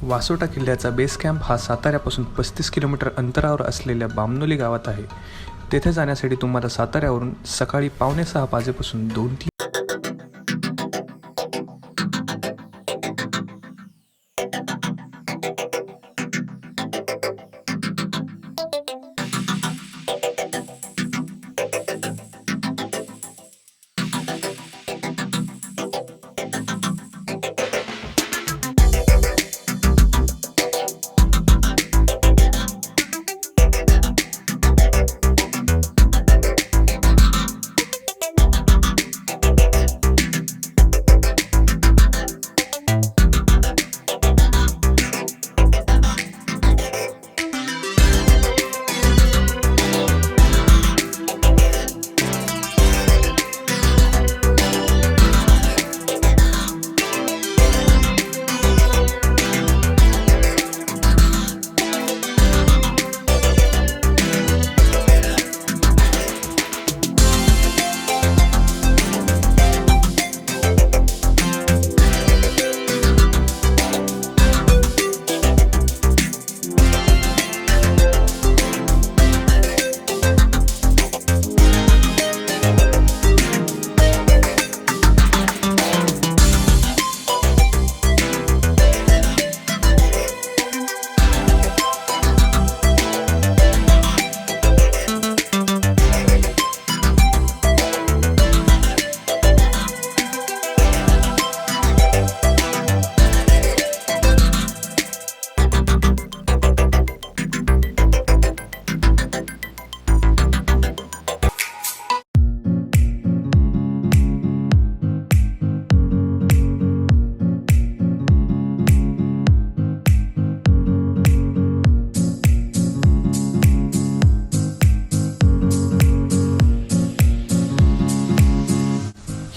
वासोटा किल्ल्याचा base camp हा साताऱ्यापासून 35 kilometre अंतरावर असलेल्या बामनोली गावात आहे. तेथे जाण्यासाठी तुम्हाला साताऱ्यावरून सकाळी 5:45 वाजेपासून 2-3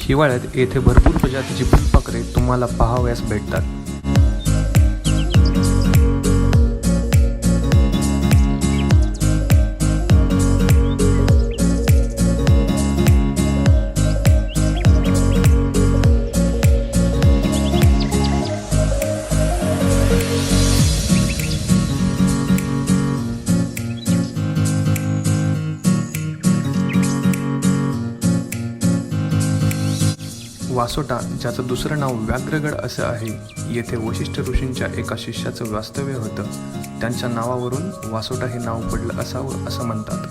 हिवाळ्यात येथे भरपूर प्रजातीची फुलपाखरे तुम्हाला पाहावयास भेटतात. वासोटा, ज्याचं दुसरं नाव व्याघ्रगड असं आहे, येथे वशिष्ठ ऋषींच्या एका शिष्याचं वास्तव्य होतं. त्यांच्या नावावरून वासोटा हे नाव पडलं असावं असं म्हणतात.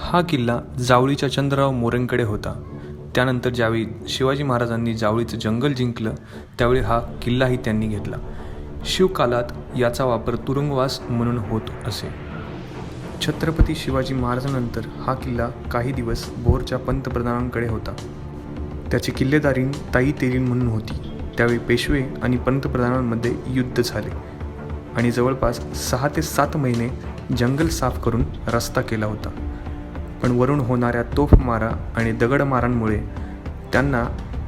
हा किल्ला जावळीच्या चंद्रराव मोरेंकडे होता. त्यानंतर ज्यावेळी शिवाजी महाराजांनी जावळीचं जंगल जिंकलं त्यावेळी हा किल्लाही त्यांनी घेतला. शिवकालात याचा वापर तुरुंगवास म्हणून होत असे. छत्रपती शिवाजी महाराजांनंतर हा किल्ला काही दिवस भोरच्या पंतप्रधानांकडे होता. त्याची किल्लेदारी ताई तेलीन म्हणून होती. त्यावेळी पेशवे आणि पंतप्रधानांमध्ये युद्ध झाले आणि जवळपास 6 ते 7 महिने जंगल साफ करून रस्ता केला होता. पण वरून होणाऱ्या तोफमारा आणि दगडमारांमुळे त्यांना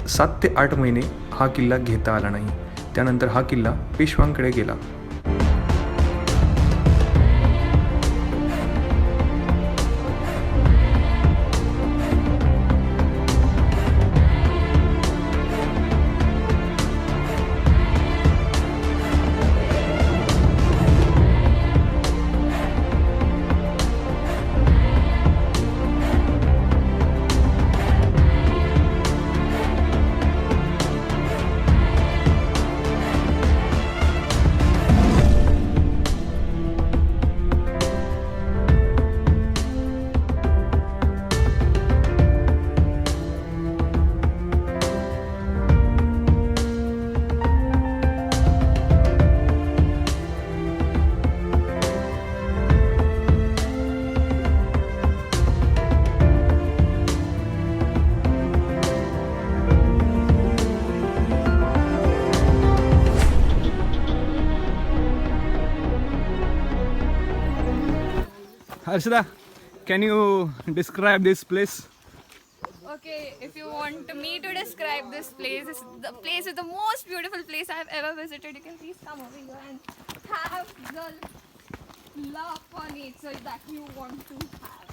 7 ते 8 महिने हा किल्ला घेता आला नाही. त्यानंतर हा किल्ला पेशव्यांकडे गेला. Harshada, can you describe this place? Okay, if you want me to describe this place, the place is the most beautiful place I've ever visited. You can please come over here and have the love for nature that you want to have.